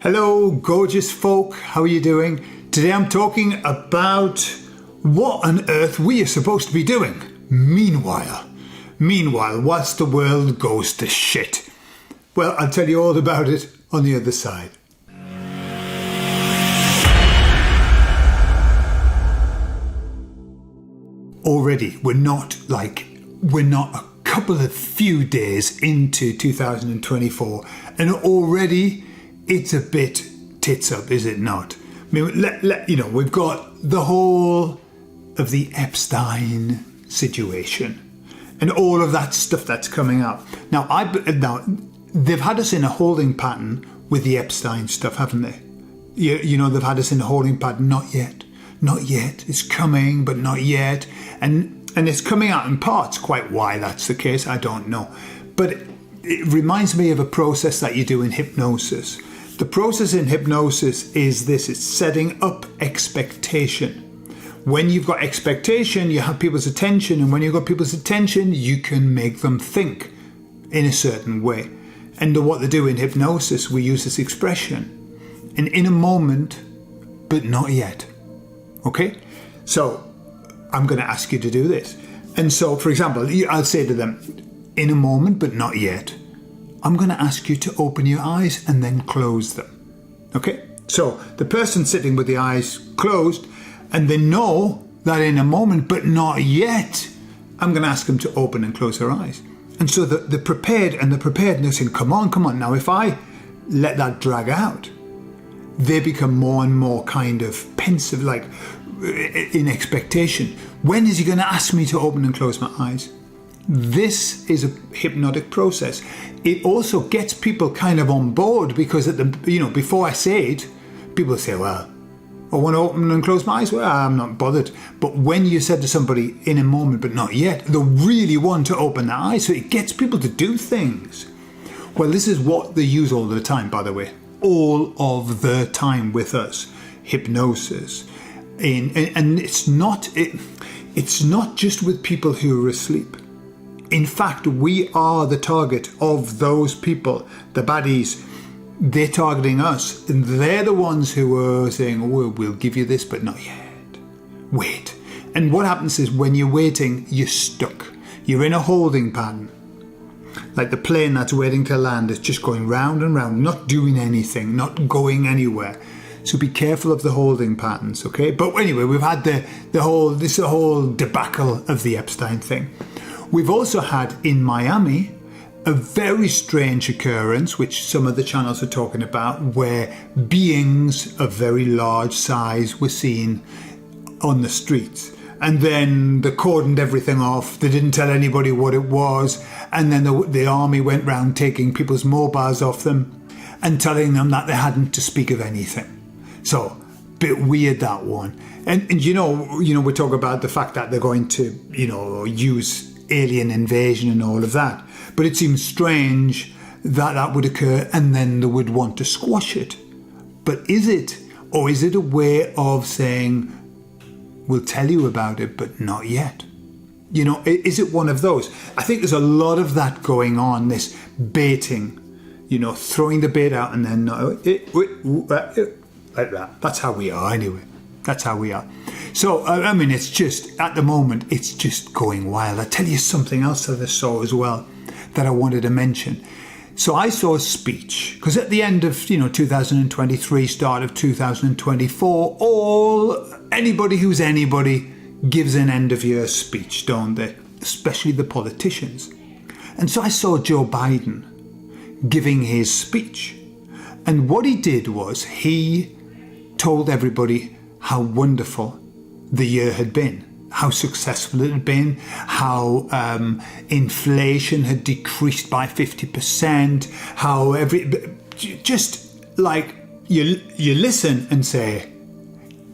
Hello, gorgeous folk. How are you doing? Today I'm talking about what on earth we are supposed to be doing. Meanwhile, whilst the world goes to shit. Well, I'll tell you all about it on the other side. Already, we're not a couple of few days into 2024, and already it's a bit tits up, is it not? I mean, we've got the whole of the Epstein situation and all of that stuff that's coming up. Now, they've had us in a holding pattern with the Epstein stuff, haven't they? They've had us in a holding pattern. Not yet. It's coming, but not yet. And it's coming out in parts. Quite why that's the case, I don't know. But it reminds me of a process that you do in hypnosis. The process in hypnosis is this: it's setting up expectation. When you've got expectation, you have people's attention, and when you've got people's attention, you can make them think in a certain way. And what they do in hypnosis, we use this expression, and in a moment, but not yet. Okay? So I'm going to ask you to do this. And so, for example, I'll say to them, in a moment, but not yet, I'm going to ask you to open your eyes and then close them. Okay? So the person sitting with the eyes closed, and they know that in a moment, but not yet, I'm going to ask them to open and close their eyes. And so the prepared and the preparedness saying, come on. Now, if I let that drag out, they become more and more kind of pensive, like in expectation. When is he going to ask me to open and close my eyes? This is a hypnotic process. It also gets people kind of on board, because before I say it, people say, well, I want to open and close my eyes. Well, I'm not bothered. But when you said to somebody in a moment, but not yet, they really want to open their eyes. So it gets people to do things. Well, this is what they use all the time, by the way. All of the time with us. Hypnosis. And it's not just with people who are asleep. In fact, we are the target of those people, the baddies. They're targeting us, and they're the ones who are saying, oh, we'll give you this, but not yet. Wait. And what happens is, when you're waiting, you're stuck. You're in a holding pattern. Like the plane that's waiting to land is just going round and round, not doing anything, not going anywhere. So be careful of the holding patterns, okay? But anyway, we've had the whole debacle of the Epstein thing. We've also had in Miami a very strange occurrence, which some of the channels are talking about, where beings of very large size were seen on the streets. And then they cordoned everything off. They didn't tell anybody what it was. And then the army went round taking people's mobiles off them and telling them that they hadn't to speak of anything. So, bit weird, that one. And we talk about the fact that they're going to, use alien invasion and all of that. But it seems strange that would occur, and then they would want to squash it. But is it? Or is it a way of saying, we'll tell you about it, but not yet? Is it one of those? I think there's a lot of that going on, this baiting, throwing the bait out and then like that. That's how we are anyway. That's how we are. So, it's just, at the moment, it's just going wild. I'll tell you something else that I saw as well that I wanted to mention. So I saw a speech, because at the end of, 2023, start of 2024, anybody who's anybody gives an end-of-year speech, don't they? Especially the politicians. And so I saw Joe Biden giving his speech. And what he did was he told everybody how wonderful the year had been, how successful it had been, how inflation had decreased by 50%, how just like you listen and say,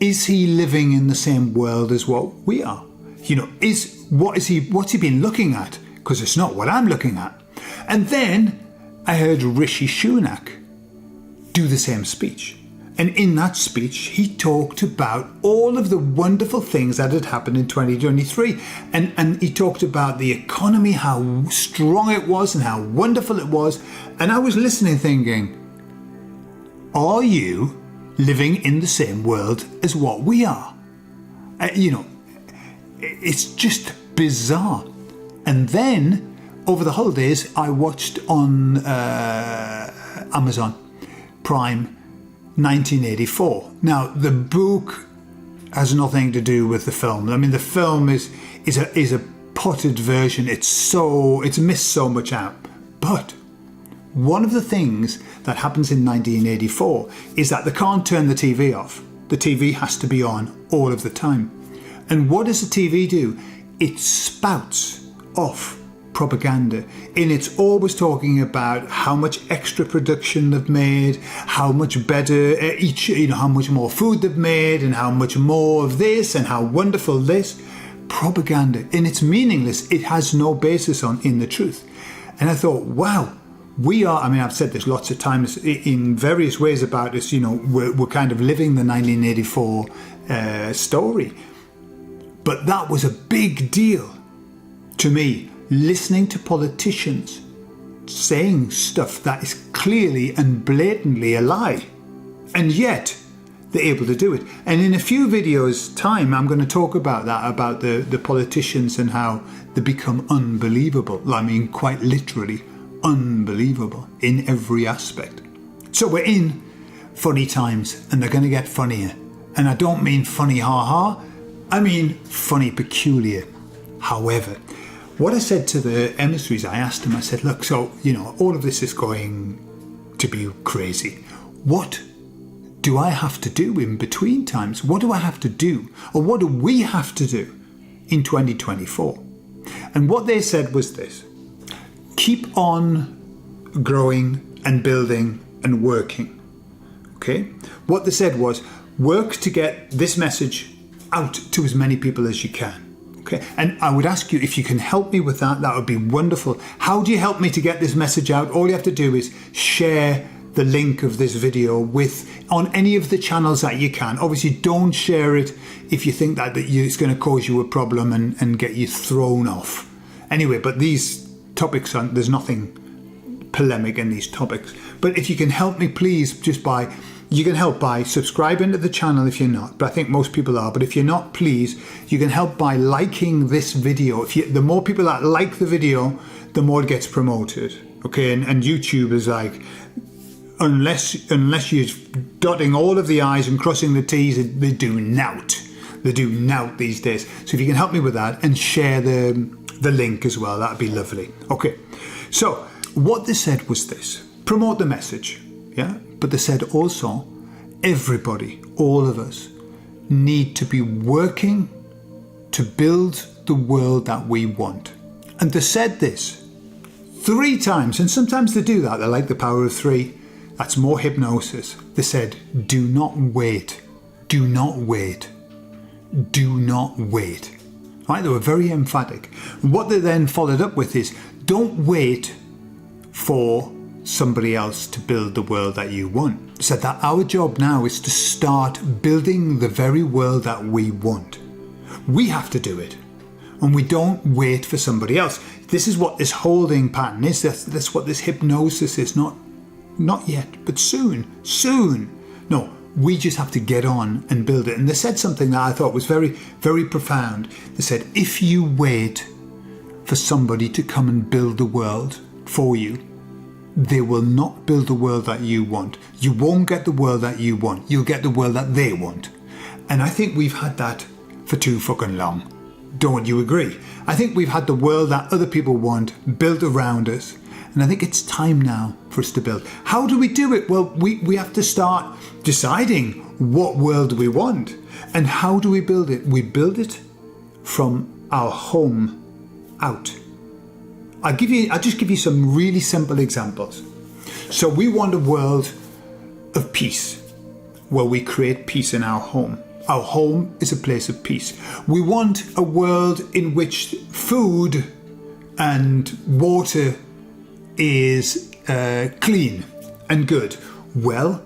is he living in the same world as what we are? What's he been looking at? Because it's not what I'm looking at. And then I heard Rishi Sunak do the same speech. And in that speech, he talked about all of the wonderful things that had happened in 2023. And he talked about the economy, how strong it was and how wonderful it was. And I was listening thinking, are you living in the same world as what we are? It's just bizarre. And then over the holidays, I watched on Amazon Prime 1984. Now, the book has nothing to do with the film. I mean, the film is a potted version. It's missed so much out. But one of the things that happens in 1984 is that they can't turn the TV off. The TV has to be on all of the time. And what does the TV do? It spouts off propaganda, and it's always talking about how much extra production they've made, how much better how much more food they've made, and how much more of this, and how wonderful this. Propaganda, and it's meaningless. It has no basis in the truth. And I thought, wow, I've said this lots of times in various ways about this, we're kind of living the 1984 story. But that was a big deal to me, listening to politicians saying stuff that is clearly and blatantly a lie. And yet, they're able to do it. And in a few videos' time, I'm going to talk about that, about the politicians and how they become unbelievable. I mean, quite literally unbelievable in every aspect. So we're in funny times, and they're going to get funnier. And I don't mean funny ha-ha, I mean funny peculiar. However, what I said to the emissaries, I asked them, I said, look, so, all of this is going to be crazy. What do I have to do in between times? What do I have to do? Or what do we have to do in 2024? And what they said was this: keep on growing and building and working. Okay? What they said was, work to get this message out to as many people as you can. Okay? And I would ask you, if you can help me with that, that would be wonderful. How do you help me to get this message out? All you have to do is share the link of this video on any of the channels that you can. Obviously, don't share it if you think that it's going to cause you a problem and get you thrown off. Anyway, but these topics, there's nothing polemic in these topics. But if you can help me, please, you can help by subscribing to the channel if you're not, but I think most people are. But if you're not, please, you can help by liking this video. The more people that like the video, the more it gets promoted. Okay, and YouTube is like, unless you're dotting all of the I's and crossing the T's, they do nout. They do nout these days. So if you can help me with that and share the link as well, that'd be lovely. Okay, so what they said was this: promote the message, yeah? But they said also, everybody, all of us, need to be working to build the world that we want. And they said this 3 times, and sometimes they do that. They like the power of 3. That's more hypnosis. They said, do not wait. Do not wait. Do not wait. Right? They were very emphatic. And what they then followed up with is, don't wait for somebody else to build the world that you want. They said that our job now is to start building the very world that we want. We have to do it. And we don't wait for somebody else. This is what this holding pattern is. That's what this hypnosis is. Not yet, but soon. No, we just have to get on and build it. And they said something that I thought was very, very profound. They said, if you wait for somebody to come and build the world for you, they will not build the world that you want. You won't get the world that you want. You'll get the world that they want. And I think we've had that for too fucking long. Don't you agree? I think we've had the world that other people want built around us. And I think it's time now for us to build. How do we do it? Well, we have to start deciding what world we want. And how do we build it? We build it from our home out. I'll just give you some really simple examples. So we want a world of peace, where we create peace in our home. Our home is a place of peace. We want a world in which food and water is clean and good. Well,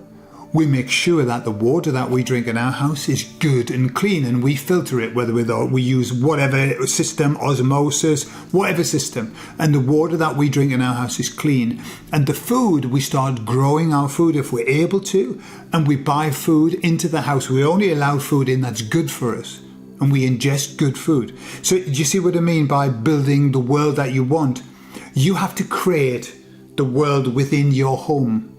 We make sure that the water that we drink in our house is good and clean, and we filter it, whether we use whatever system, osmosis, whatever system, and the water that we drink in our house is clean. And the food, we start growing our food if we're able to, and we buy food into the house. We only allow food in that's good for us, and we ingest good food. So do you see what I mean by building the world that you want? You have to create the world within your home.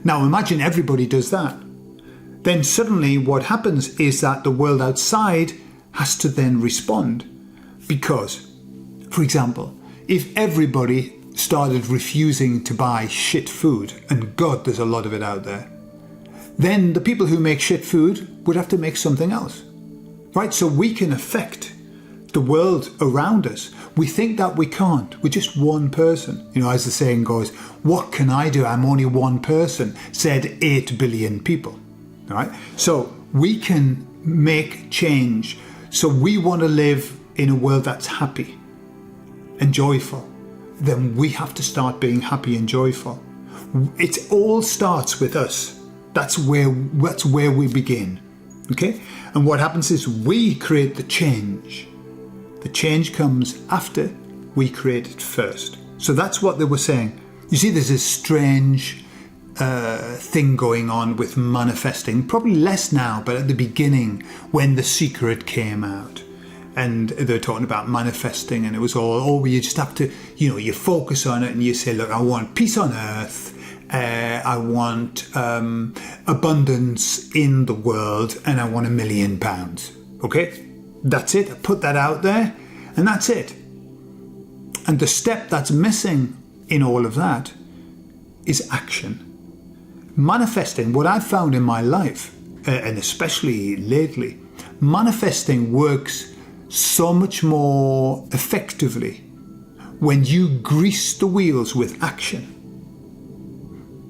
Now imagine everybody does that. Then suddenly what happens is that the world outside has to then respond. Because, for example, if everybody started refusing to buy shit food, and God, there's a lot of it out there, then the people who make shit food would have to make something else. Right? So we can affect the world around us. We think that we can't. We're just one person. You know, as the saying goes, what can I do? I'm only one person, said 8 billion people. All right? So we can make change. So we want to live in a world that's happy and joyful. Then we have to start being happy and joyful. It all starts with us. That's where we begin. Okay? And what happens is we create the change. The change comes after we create it first. So that's what they were saying. You see, there's this strange thing going on with manifesting, probably less now, but at the beginning when The Secret came out and they're talking about manifesting, and it was all, you just have to, you focus on it and you say, look, I want peace on earth. I want abundance in the world, and I want £1 million. Okay? That's it. I put that out there, and that's it. And the step that's missing in all of that is action. Manifesting, what I've found in my life, and especially lately, manifesting works so much more effectively when you grease the wheels with action.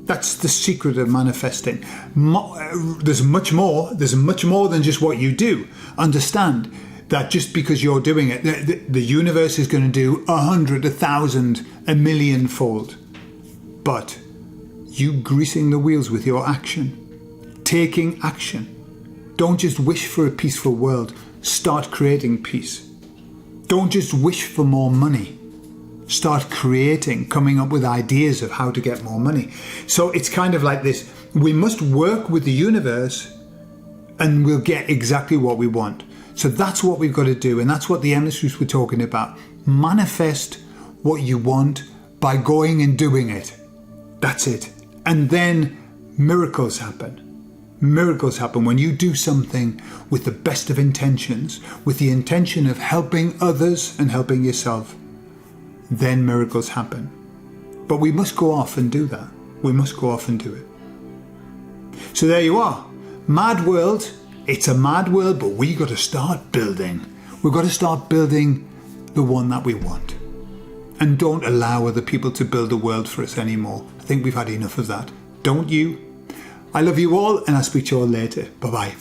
That's the secret of manifesting. There's much more. There's much more than just what you do. Understand that just because you're doing it, the universe is going to do 100, 1,000, 1,000,000 fold. But you greasing the wheels with your action, taking action. Don't just wish for a peaceful world. Start creating peace. Don't just wish for more money. Start creating, coming up with ideas of how to get more money. So it's kind of like this. We must work with the universe and we'll get exactly what we want. So that's what we've got to do. And that's what the emissaries were talking about. Manifest what you want by going and doing it. That's it. And then miracles happen. Miracles happen when you do something with the best of intentions, with the intention of helping others and helping yourself. Then miracles happen. But we must go off and do that. We must go off and do it. So there you are. Mad world. It's a mad world, but we got to start building. We've got to start building the one that we want. And don't allow other people to build a world for us anymore. I think we've had enough of that. Don't you? I love you all, and I'll speak to you all later. Bye-bye.